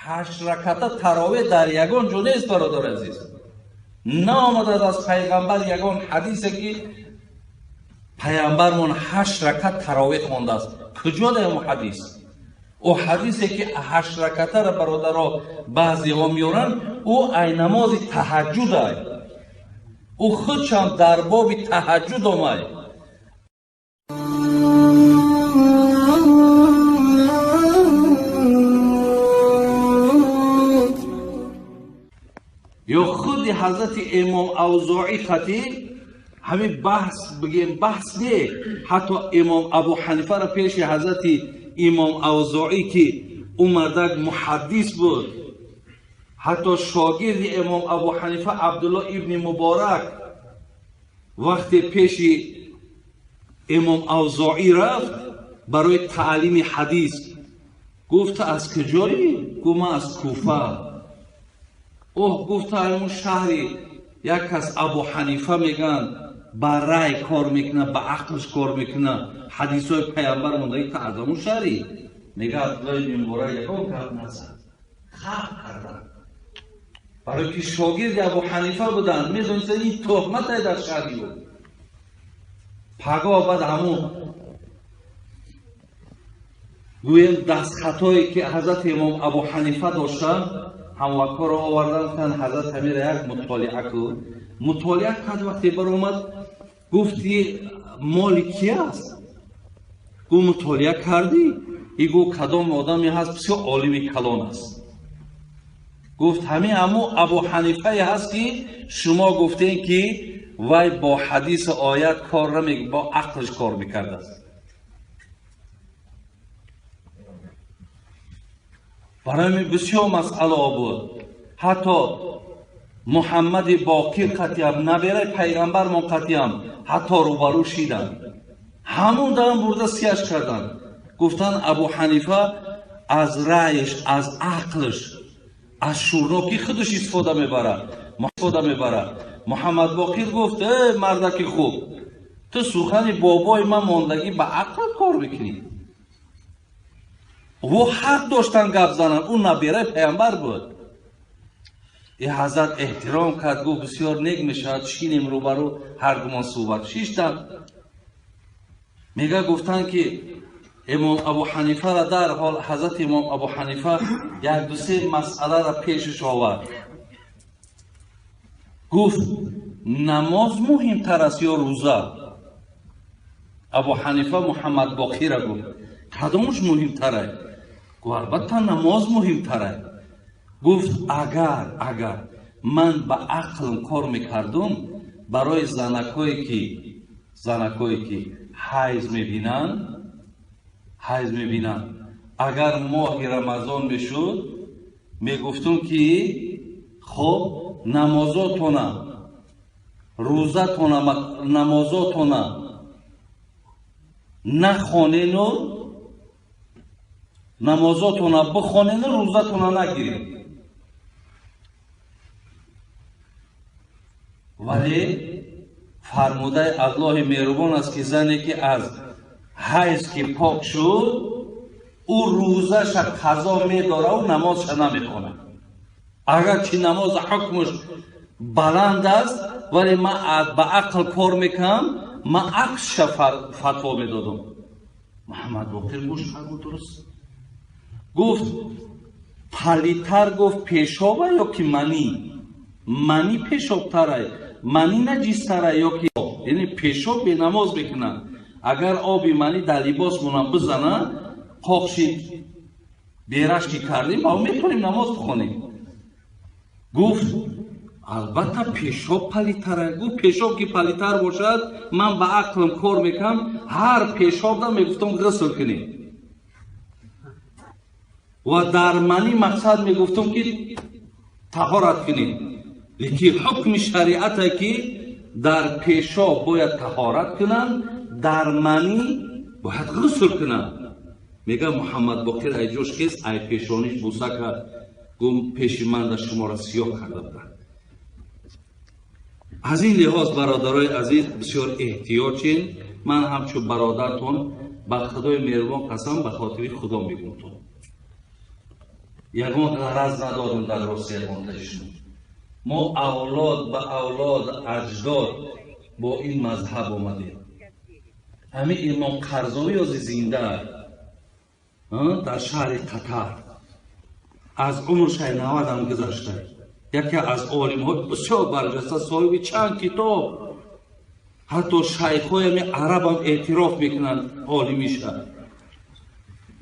8 رکعت تراویح در یگان جا نیست برادر عزیز. نامده از پیغمبر یگان حدیثی که پیامبرمون 8 رکعت تراویح خوانده است. کجا در اون حدیث؟ او حدیثی که 8 رکعت را برادرها بعضی ها میارن، او ای نماز تهجد است. او خودشان در باب تهجد آمد. یا خود حضرت امام اوزاعی خطیب همین بحث بگیم بحث نه، حتی امام ابو حنیفه را پیش حضرت امام اوزاعی که اون مردک محدث بود، حتی شاگرد امام ابو حنیفه عبدالله ابن مبارک وقتی پیش امام اوزاعی رفت برای تعلیم حدیث، گفت از کجایی؟ گفت من از کوفه. اوه گفت همون شهری یک کس ابو حنیفه میگن با رای کار میکنه، با عقلش کار میکنه، حدیث های پیامبر مونده که از همون شهری. میگه عبدالله بن مبارک یکم کرد نزد خب کردن، برای که شاگرد ابو حنیفه بودن، میدونست این تهمت در شهری بود. پگاه بعد همون گویم دست خطایی که حضرت امام ابو حنیفه داشتن هموکا را آوردن کن حضرت امیر یک مطالعه کن. مطالعه کرد، وقتی بر اومد گفتی مال کی است؟ گو مطالعه کردی؟ ای گو کدام آدمی هست بسیار عالم کلان است. گفت همین ابو حنیفه هست که شما گفتین که وای با حدیث آیت کار نمیکنه، با عقلش کار میکرده است. برای بسیار مسئله بود. حتی محمد باقر قطیم نبیره پیغمبر ما قطیم حتی روبرو شیدن، همون دارن برده سیاش کردن. گفتن ابو حنیفه از رایش، از عقلش، از شورناکی خودش استفاده میبره. محمد باقر گفت ای مردک خوب، تو سخن بابای من ماندگی به عقل کار میکنی. و حق داشتن گپ زنن، اون نبیره پیامبر بود. این حضرت احترام کرد، گفت بسیار نیک میشد شینیم روبرو هر گمان صحبت شیشتن. میگه گفتن که امام ابو حنیفه را در حال حضرت امام ابو حنیفه یک دو سه مسئله را پیشش آورد. گفت نماز مهمتر است یا روزه؟ ابو حنیفه محمد باقر را گفت کدامش مهمتره؟ گفت البته نماز مهمتره. گفت اگر من به عقل کار میکردم برای زنکایی که حیض میبینن اگر ماه رمضان میشد میگفتم که خب نمازاتونه، روزتونه، نمازاتونه نخوانین و نمازاتونه بخوانین و روزتونه نگیرین. ولی فرموده الله مهربان است که زنی که از حیض که پاک شد او روزش قضا میداره و نمازش نمیخونه. اگر چی نماز حکمش بلند است ولی من به عقل کار میکنم، من عکسش فتوا میدادم. محمد باقر گوش فرمود درست. گفت پلیتر گفت پیشابه یا که منی پیشابتره، منی نجیستره یا که یعنی پیشاب به نماز بکنن. اگر آبی منی در لباس مونم بزنن پاکشید بیرش که کردیم ما میتونیم نماز بخونیم. گفت البته پیشاب پلیتره. گفت پیشاب که پلیتر باشد من به عقلم کار میکنم، هر پیشاب دا میگفتم غسل کنیم و در منی مقصد میگفتم که طهارت کنیم. لیکن حکم شریعت که در پیشاب باید طهارت کنن، در منی باید غسل کنن. میگه محمد باقر ای جوش خیست ای پیشانیش بوسه کرد، گم پیش من در شما را سیاه کرده بودن. از این لحاظ برادرای عزیز بسیار احتیاطین. من همچون برادرتون به خدای مهربان قسم به خاطر خدا میگم ягон ғараз надорим дар ростия хондашмо. мо авлод ба авлод аҷдод бо ин мазҳаб омадем. ҳамин имом қарзоӣ ёзи зинда дар шаҳри қатар аз умршай 90 ҳам гузашта, яке аз олимҳои бисёр барҷаста, соҳиби чанд китоб, ҳатто шайхҳоями арабам эътироф мекунанд олимиша.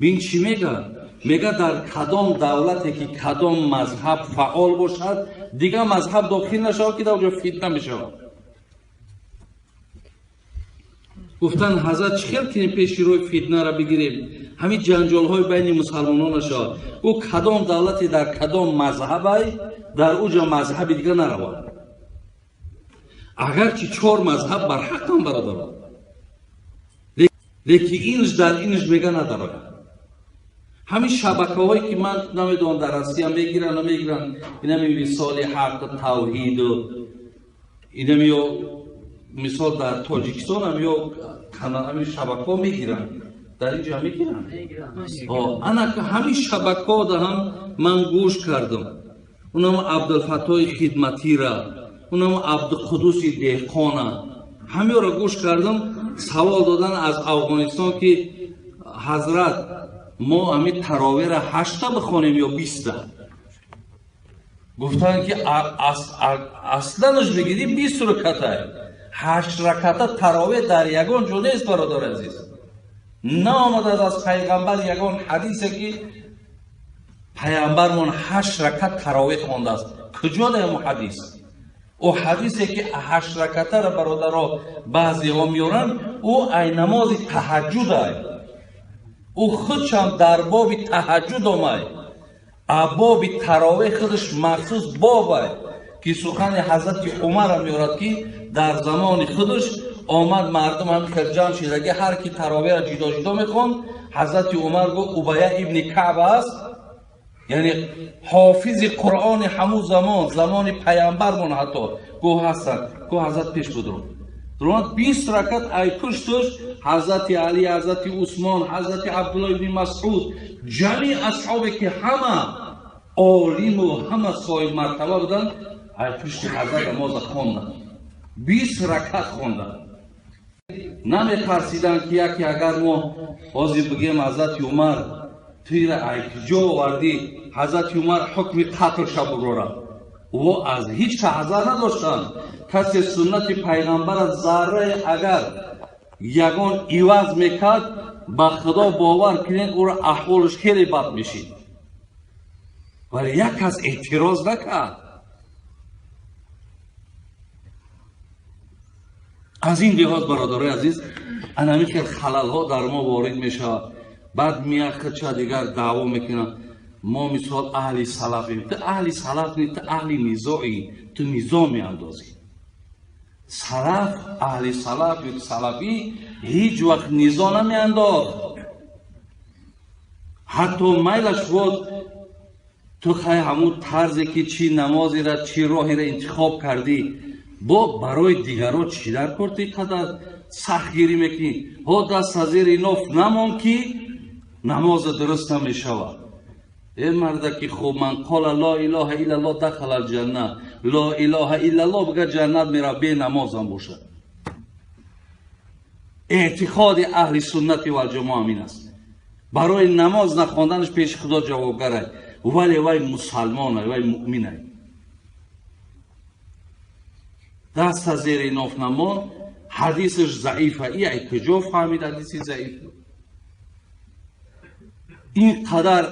бин чӣ мегӯяд? мега дар кадом давлате ки кадом мазҳаб фаъол бошад, дигар мазҳаб дохил нашавад ки дар оҷо фитна мешавад. гуфтанд ҳазрат чӣ хел кунем пеши рӯи фитнаро бигирем, ҳамин ҷанҷолҳои байни мусалмонон нашавад. гӯ кадом давлате дар кадом мазҳабай, дар оҷо мазҳаби дигар наравад. агарчи 4 мазҳаб барҳақам бародарон, лекин инш дар инш мега надарояд. ҳамин шабакаҳое ки ман намедонам дар Россия мегиранд намегиранд, инами висоли ҳақ тавҳиду, инами ё мисол дар Тоҷикистон ҳам ё ҳамин шабакаҳо мегиранд, дар инҷо ҳам мегиранд. ана ҳамин шабакаҳода ҳам ман гӯш кардам. унам Абдулфаттоҳи Хидматира, унам Абдуқудуси Деҳқона, ҳамёро гӯш кардам. савол додан аз Афғонистон ки ҳазрат мо ҳамин таровеҳро 8 бихонем ё 20. гуфтанд ки асланаш бигирӣ 20 раката, 8 раката таровеҳ дар ягон ҷо нест бародари азиз. наомадад аз пайғамбар ягон ҳадисе ки пайғамбармон 8 ракат таровеҳ хондааст. куҷо даям ҳадис? о ҳадисе ки 8 ракатаро бародаро баъзеҳо меёранд, ӯ ай намози таҳаҷҷуд. ӯ худшам дар боби таҳаҷҷуд омад. боби таровеҳ худаш махсус бобай ки сухани ҳазрати умарро меёрад ки дар замони худаш омад мардум ҳам хирҷам шидаги ҳар ки таровеҳро ҷудо ҷудо мехонд. ҳазрати умар гуфт убая ибни каъб аст, яъне ҳофизи қуръони ҳамун замони пайғамбармон ҳатто гӯ ҳастанд. гӯ ҳазрат пеш будро 20 ракат ай пуштуш ҳазрати Али, ҳазрати Усмон, ҳазрати Абдулла ибн Масъуд, ҷамъи асҳобе ки ҳама олиму ҳама соҳиб мартаба буданд, ай пушти ҳазрат намоза хонданд. 20 ракат хонданд. наметарсиданд ки яке агар мо ҳозир бигем ҳазрати Умар туира ай ҷо овардӣ, ҳазрати Умар ҳукми қатл шабурорад. ва аз ҳеҷ ка ҳазар надоштанд. касе суннати пайғамбара заррае агар ягон иваз мекард, ба худо бовар кунед ӯро аҳволаш хеле бад мешид. вале як кас эътироз накард. аз ин лиҳоз бародарои азиз, анами хел халалҳо дар мо ворид мешавад. баъд мияхча дигар даъво мекунанд мо мисол аҳли салафем. ту аҳли салаф не, ту аҳли низоӣ, ту низом меандозӣ. салаф, аҳли салаф ё салафӣ ҳеҷ вақт низо намеандохт. ҳатто майлаш вод ту хай ҳамун тарзе ки чӣ намозеро чӣ роҳеро интихоб кардӣ, бо барои дигарон чӣ дар корти қадар сахтгирӣ мекунӣ. ҳо даст аз зери ноф намон ки намоза дуруст намешавад. мардаки хуб, ман қола ла илоҳа иллаллоҳ дахала алҷанна. ла илоҳа иллаллоҳ бигӯяд ҷаннат меравад, бенамозам бошад. эътиқоди аҳли суннати валҷамоа ҳамин аст. барои намоз нахонданаш пеши худо ҷавобгарай, вале вай мусалмонай, вай муъминай. даст аз зери ноф намон, ҳадисаш заифа. и ай куҷо фаҳмид ҳадиси заиф? ин қадар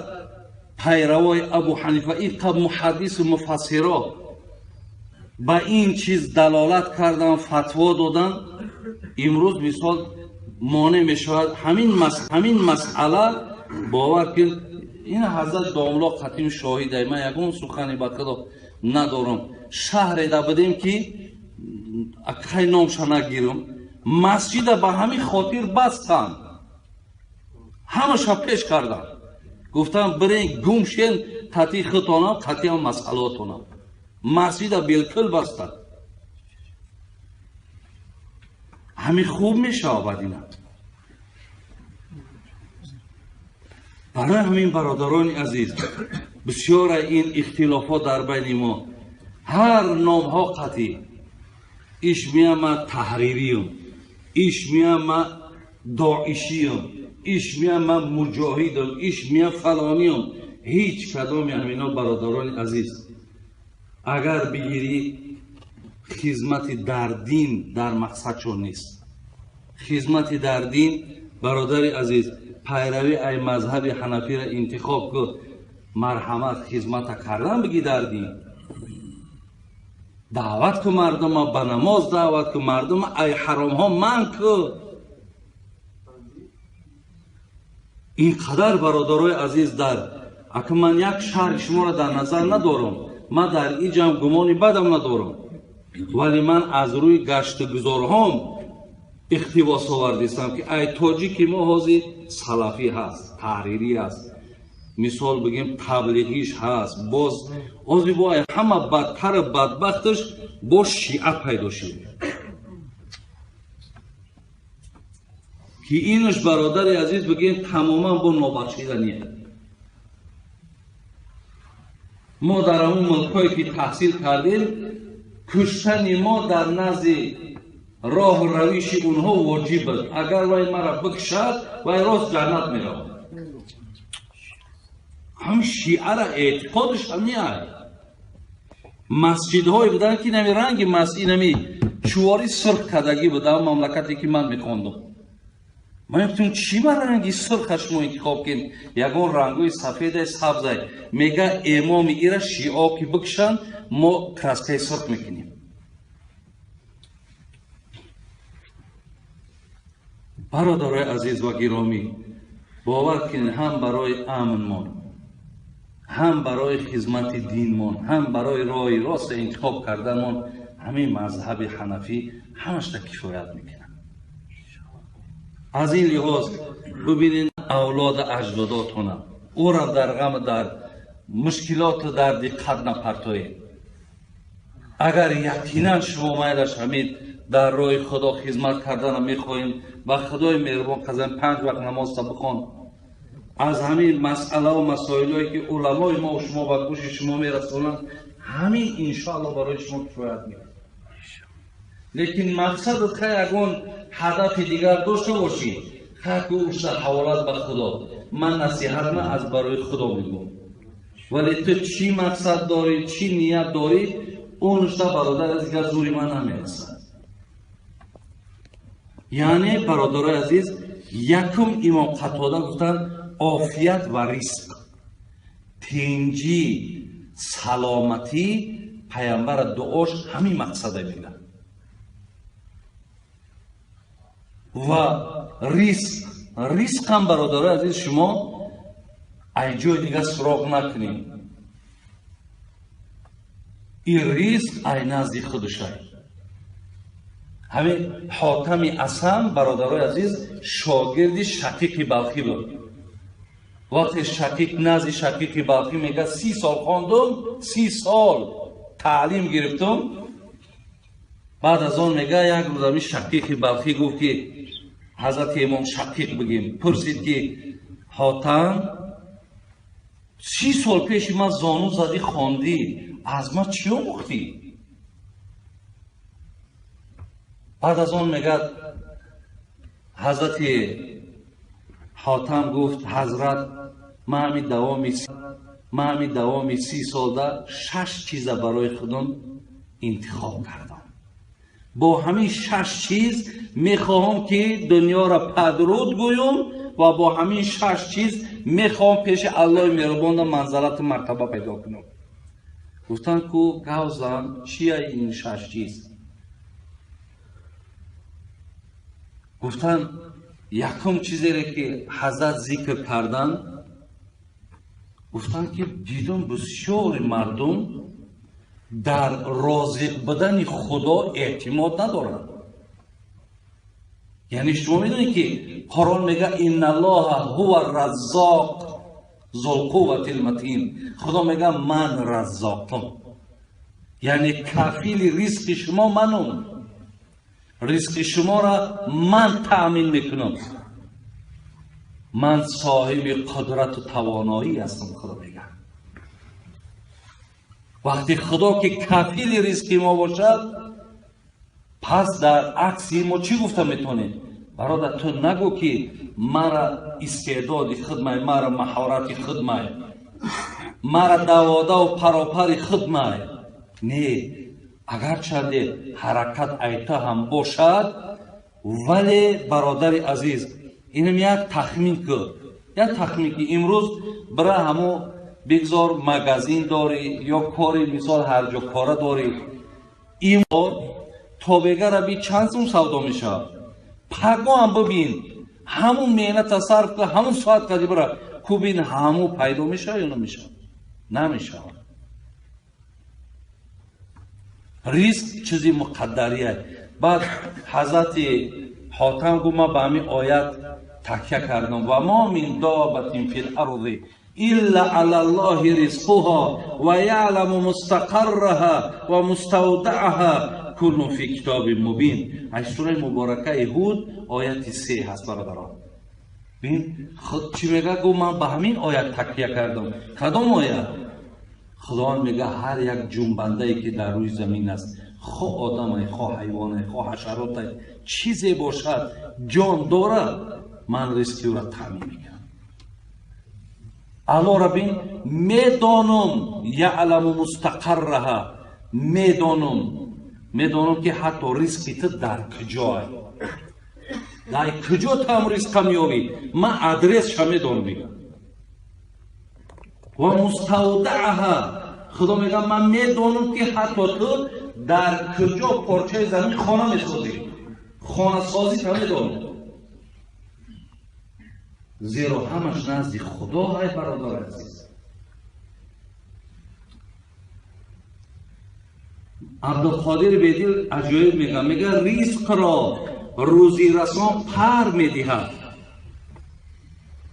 пайравои Абу Ҳанифа, ин қадар муҳаддису муфассиро ба ин чиз далолат кардан, фатво додан, имрӯз мисол монеъ мешавад. ҳамин масъала бовар кун. ин ҳазрат домло қатим шоҳидай. ман ягон сухани ба худо надорам. шаҳреда будем ки акай номша нагирам, масҷида ба ҳамин хотир бастанд, ҳамаша пеш карданд. гуфтанд бирен гум шен, қатъи худтонам, қатъи масъалотонам. масҷида билкул бастанд. ҳамин хуб мешавад. ина барои ҳамин бародарони азиз, بسیار این اختلافات در بین ما هر نام ها قطعی ایش میام من تحریریم، ایش میام من داعشیم، ایش میام من مجاهدم، ایش میام فلانیم. هیچ کدام همینا برادران عزیز اگر بگیری خدمت در دین در مقصد چون نیست. خدمت در دین برادر عزیز پیروی ای مذهب حنفی را انتخاب کن، مرحمت خدمت کردن بگی در دین، دعوت که مردم به نماز دعوت که مردم ای حرام ها من که اینقدر برادرای عزیز در اگه من یک شهر شما را در نظر ندارم، من در این جمع گمانی بدم ندارم، ولی من از روی گشت گذارهام اقتباس آوردیستم که ای تاجیکی ما حاضر سلفی هست، تحریری هست، مثال بگیم تبلیغیش هست، باز آزی با همه بدتر بدبختش با شیعه پیدا شده که اینش برادر عزیز بگیم تماما با نابخشیدنیه. ما در همون ملکایی که تحصیل کردیم کشتن ما در نزد راه رویش اونها واجب است. اگر وای مرا بکشد وای راست جنت میرم. هم شیعه را اعتقادش همیه. مسجدهای بودن که نمی رنگ مسجد نمی چواری سرخ کدگی بودن مملکتی که من میخوندم. من گفتم چی بر رنگی سرخش ما انتخاب کنیم؟ یگان رنگوی سفید سبزه میگه امام ایره شیعه که بکشن ما کرسکه سرخ میکنیم. برادرای عزیز و گرامی باور کنید هم برای امنمان، هم برای خدمت دینمان، هم برای راه راست انتخاب کردنمان همین مذهب حنفی همش تا کفایت میکنه. از این لحاظ ببینید اولاد اجداداتونه او را در غم در مشکلات در دقت نپرتوید. اگر یقینا شما میلش همین در راه خدا خدمت کردن میخواهیم و خدای مهربان قزم 5 وقت نماز تا بخوان، از همین مسئله و مسائلی که علمای ما و شما به گوش شما میرسونند همین انشاءالله برای شما کفایت میکنه. لیکن مقصد خیلی اگون هدف دیگر داشته باشید خیلی اوش در حوالت به خدا، من نصیحت من از برای خدا میگم، ولی تو چی مقصد داری چی نیت داری اونش در برادر از دیگر زوری من نمیرسد. یعنی برادر عزیز یکم امام قتاده گفتن عافیت و رزق، تنجی سلامتی پیامبر دعاش همین مقصد میدن و رزق هم برادر عزیز شما ای جای دیگه سراغ نکنید. این رزق ای نزد خودش هست. همین حاتم اصم برادرای عزیز شاگرد شقیق بلخی بود. وقتی شقیق نزد شقیق بلخی میگه 30 سال خواندم، 30 سال تعلیم گرفتم. بعد از آن میگه یک روز همین شقیق بلخی گفت که حضرت امام شقیق بگیم پرسید که حاتم 30 سال پیش من زانو زدی خواندی از ما چی آموختی؟ بعد از آن میگه حضرت حاتم گفت حضرت من همین دوام 30 سال در 6 چیز برای خودم انتخاب کردم. با همین 6 چیز میخواهم که دنیا را پدرود گویم و با همین 6 چیز میخواهم پیش الله مهربان منزلت مرتبه پیدا کنم. گفتن که گوزم چیه این 6 چیز؟ گفتن یکم چیزی را که حضرت ذکر کردن، گفتن که دیدم بسیار مردم در رازق بودن خدا اعتماد ندارند. یعنی شما میدونید که قرآن میگه ان الله هو الرزاق ذو القوة المتین، خدا میگه من رزاقم، یعنی کفیل رزق شما منم، رزق شما را من تأمین میکنم، من صاحب قدرت و توانایی هستم. خدا میگه وقتی خدا که کفیل رزق ما باشد، پس در عکسی ما چی گفته میتونیم؟ برادر تو نگو که مرا استعداد خدمت، مرا مهارت خدمت، مرا دواده و پراپر خدمت. نه، اگر چنده حرکت ایتا هم باشد، ولی برادر عزیز اینم یک تخمین که امروز برای همو بگذار مگزین داری یا کاری مثال هر جا کاره داری، این تا بگر بی چند سوم سودا میشه. پگو هم ببین همون مهنت صرف که همون ساعت کدی برای کوبین همون پیدا میشه یا نمیشه؟ نمیشه. ریسک چیزی مقدریه. بعد حضرت حاتم گو ما به همین آیت تکیه کردم و ما من دابت فی الارض الا علی الله رزقها و یعلم مستقرها و مستودعها کل فی کتاب مبین. از سوره مبارکه هود آیت 3 هست برادران. ببین خود چی میگه؟ گو من به همین آیت تکیه کردم. کدام آیت؟ خدا میگه هر یک جنبنده ای که در روی زمین است، خواه آدم خواه حیوان خواه حشرات چیزی باشد جان داره، من رزقی او را تامین میکنم. الله را بین میدانم یعلم مستقرها، میدانم که حتی رزقی تو در کجای، در کجا تو هم رزق میابی، من ادرسش میدانم. میگم و مستودعها، خدا میگه من میدانم که حتی تو در کجا پارچه زمین خانه میسازی، خانه سازی تو میدانم. زیرا همش نزد خدا های برادر عزیز. عبدالقادر بیدل عجایب میگه رزق را روزی رسان پر میدهد،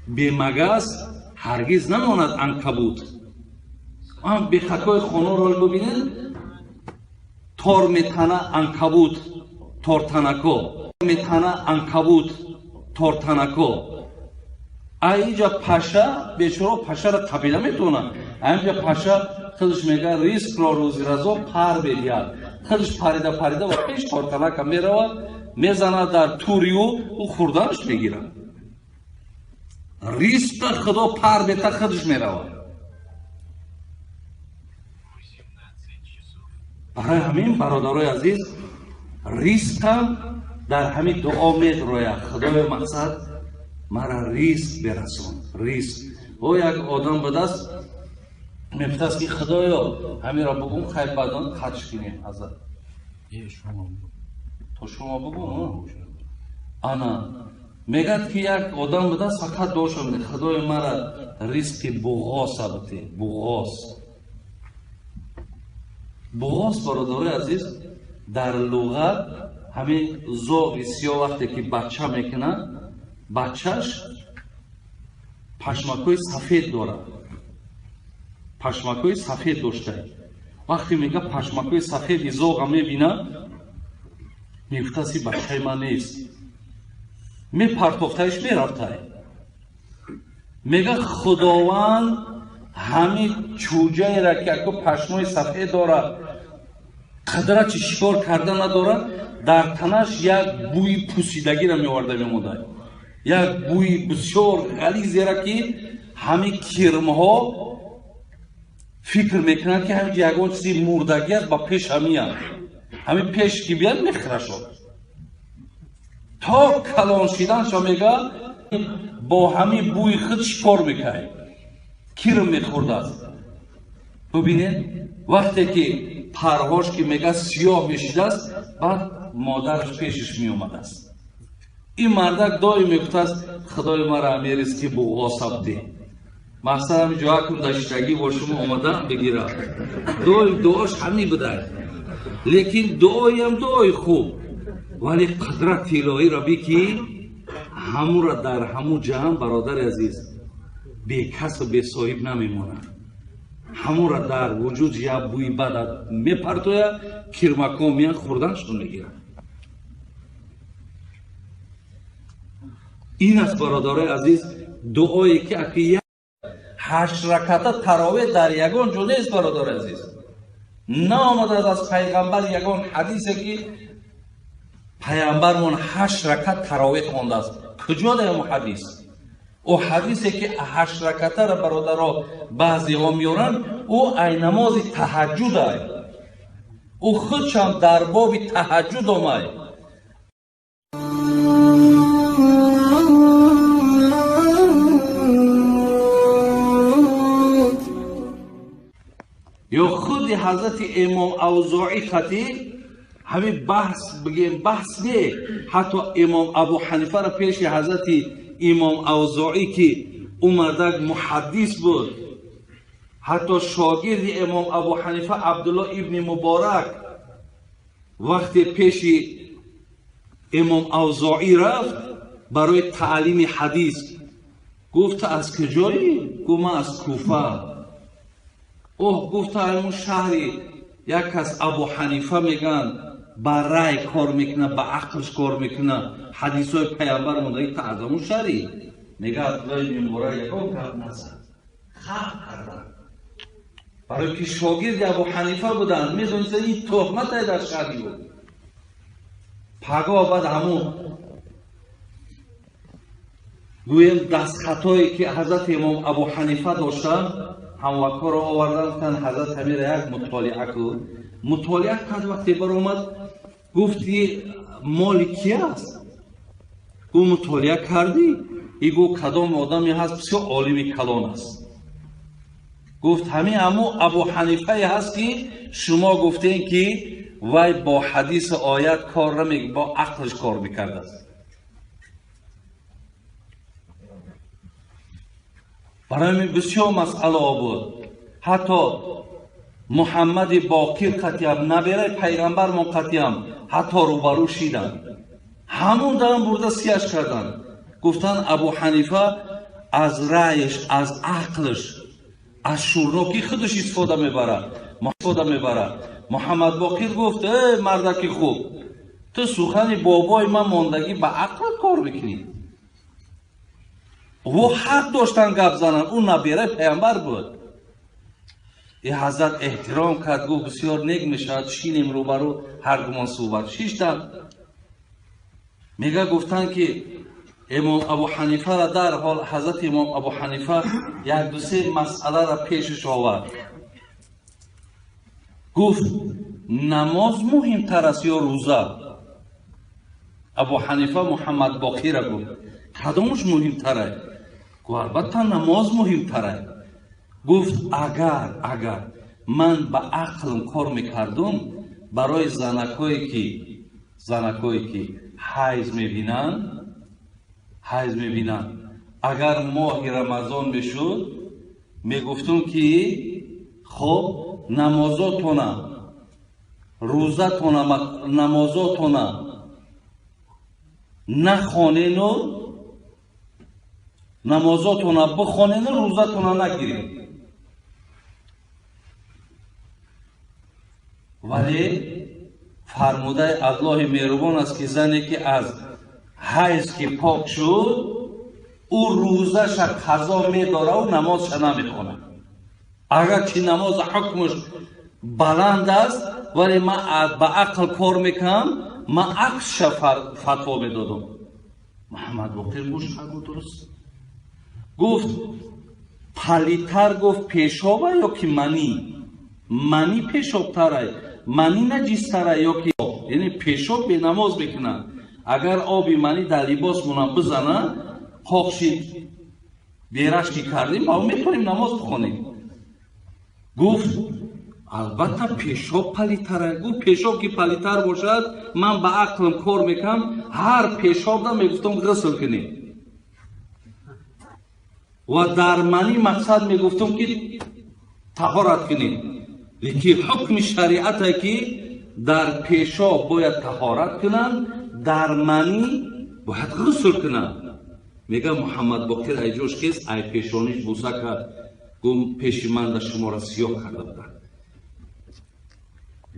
به مگس هرگز نماند عنکبوت. به خطای خانه رو ببینید، تار میتنه عنکبوت تار تنکو، میتنه عنکبوت تار تنکو. اینجا پاشا بیچاره پاشا را قبیله میتونه، اینجا پاشا خودش میگه رزق را روزی رسا پر بدهد. خودش پریده و پیش تار تنک میره میزنه در توریو و خوردنش میگیره. رزق خدا پر بده خودش میره. برای همین برادرای عزیز رزق هم در همین دعا میدروید. خدای مقصد مرا رزق برسون. رزق او یک آدم به دست میفتست که خدایا همین را بگم خیلی بدان خدش کنی حضرت تو شما بگم انا میگد که یک آدم به دست فقط داشت میده خدای مرا رزق بغاس بده. بغاس برادرای عزیز در لغت همین زاغ سیاه وقتی که بچه میکنه بچهش پشمکوی سفید داره، پشمکوی سفید داشته. وقتی میگه پشمکوی سفید زاغ میبینه میفتسی بچه من نیست، میپرتافتهش میرفته. میگه خداوند همین چوجه را که پشمای سفید داره قدرت شکار کردن نداره، در تنش یک بوی پوسیدگی را میورده میموده، یک بوی بسیار غلیظی را که همین کرمها فکر میکنند که همین یگان چیزی مردگی است با پیش همین پیش که بیاد میخره شد تا کلان شدن شو میگه با همین بوی خود شکار میکنه، کرم میخورده است. ببینید وقتی که پرهاش که میگه سیاه میشیده است بعد مادرش پیشش میومده است. این مردک دائم میگفته است خدای مرا امیریست که بغاس ده. مقصد همین جا کن داشتگی با شما آمده بگیره. دعاش همین بوده، لیکن دعایی هم دعای خوب، ولی قدرت الهی را بی که همون را در همون جهان برادر عزیز بی کس و بی صاحب نمیمونه. همون را در وجود یا بوی بد میپرتویه، کرمکا میان خوردنشون میگیرن. این است برادر عزیز دعایی که 8 رکعت تراویح در یگان جو نیست برادر عزیز. نامده از پیغمبر یگان حدیثی که پیامبرمون 8 رکعت تراویح خوانده است. کجا در اون حدیث؟ او حدیثی که 8 رکعت را برادرها بعضی ها میارن، او ای نماز تهجد است. او خودشان در باب تهجد آمد. یا خود حضرت امام اوزاعی خطیب همین بحث بگیم بحث نه، حتی امام ابو حنیفه را پیش حضرت امام اوزاعی که او مردک محدث بود، حتی شاگرد امام ابو حنیفه عبدالله ابن مبارک وقتی پیش امام اوزاعی رفت برای تعلیم حدیث، گفت از کجایی؟ گفت من از کوفه. اوه گفت همون شهری یک کس ابو حنیفه میگن با رای کار میکنه، با عقلش کار میکنه، حدیث های پیامبر مونده که از همون شهری میگه عبدالله مبارک یکان کرد نزد خلق کردن برای که شاگرد ابو حنیفه بودن، میدونست این تهمت در شهری بود. پگاه بعد همون گویم دست خطایی که حضرت امام ابو حنیفه داشتن هموکا را آوردن کن حضرت امیر یک مطالعه کن. مطالعه کرد، وقتی بر اومد گفتی مال کی است؟ گو مطالعه کردی؟ ای گو کدام آدمی هست بسیار عالم کلان است. گفت همین ابو حنیفه هست که شما گفتین که وای با حدیث آیت کار نمیکنه، با عقلش کار میکرده است. برای من بسیار مسئله بود. حتی محمد باقر قطیم نبیره پیغمبر من قطیم حتی روبرو شیدن، همون دارن برده سیاش کردن، گفتن ابو حنیفه از رایش، از عقلش، از شورناکی خودش استفاده میبره. محمد باقر گفت ای مردکی خوب، تو سخن بابای من ماندگی با عقل کار میکنی. و حق داشتن گپ زنن، اون نبیره پیامبر بود. این حضرت احترام کرد، گفت بسیار نیک میشد شینیم روبرو هر گمان صحبت شیشتن. میگه گفتن که امام ابو حنیفه را در حال حضرت امام ابو حنیفه یک دو سه مسئله را پیشش آورد. گفت نماز مهمتر است یا روزه؟ ابو حنیفه محمد باقر را گفت کدامش مهمتره؟ گفت البته نماز مهمتره. گفت اگر من با عقلم کار میکردم برای زنکایی که حیض میبینن اگر ماه رمضان میشد میگفتم که خب نمازاتونه روزاتونه نمازاتونه نخوانین و نمازاتونه بخوانین و روزاتونه نگیرین. ولی فرموده الله مهربان است که زنی که از حیض که پاک شد او روزش قضا میداره و نمازش نمیخونه. اگر که نماز حکمش بلند است ولی من با عقل کار میکنم، من عکسش فتوا میدادم. محمد باقر گوش کرد درست گفت پلیتر گفت پیشابه یا که منی پیشابتره، منی نجیستره یا که یعنی پیشاب به نماز بکنن. اگر آبی منی در لباس مونم بزنن پاکشید بیرش که کردیم ما میتونیم نماز بخونیم. گفت البته پیشاب پلیتره. گفت پیشاب که پلیتر باشد من با عقلم کار میکنم، هر پیشاب دا میگفتم غسل کنیم و در منی مقصد میگفتم که طهارت کنیم. لیکن حکم شریعت که در پیشاب باید طهارت کنن، در منی باید غسل کنن. میگه محمد باقر ایجوش کس ای پیشانیش بوسه کرد، گم پیش من در شما را سیاه کرده بودن.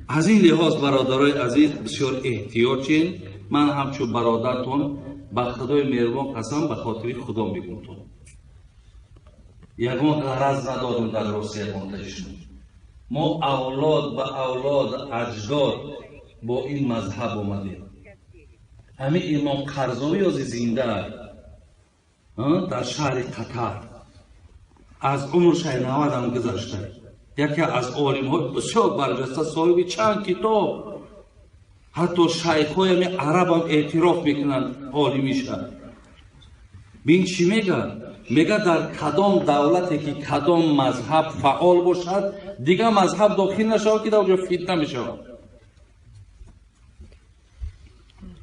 از این لحاظ برادرای عزیز بسیار احتیاطین. من همچون برادرتون با خدای مهربان قسم به خاطر خدا میگم یکم غرض ندادم در راسته منتشون. ما اولاد به اولاد اجداد با این مذهب اومدیم. همین امام قرضاوی از زنده در شهر قطر از عمرش 90 هم گذشته، یکی از عالم های بسیار برجسته، صاحب چند کتاب، حتی شیخ های عرب هم اعتراف میکنند عالمیشه. بین چی میگه؟ میگه در کدام دولتی که کدام مذهب فعال باشد دیگه مذهب داخل نشود که در اونجا فتنه میشود.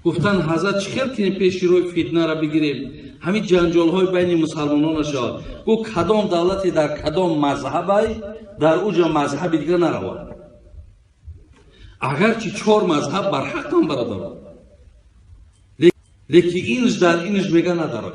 گفتن حضرت چیکار کنیم پیش روی فتنه را بگیریم؟ همین جنجال های بین مسلمانان نشود. گو کدام دولتی در کدام مذهبی در اونجا مذهب دیگه نرود. اگرچه 4 مذهب بر حق هم برادر، لیکن اینش در اینش میگه نداره.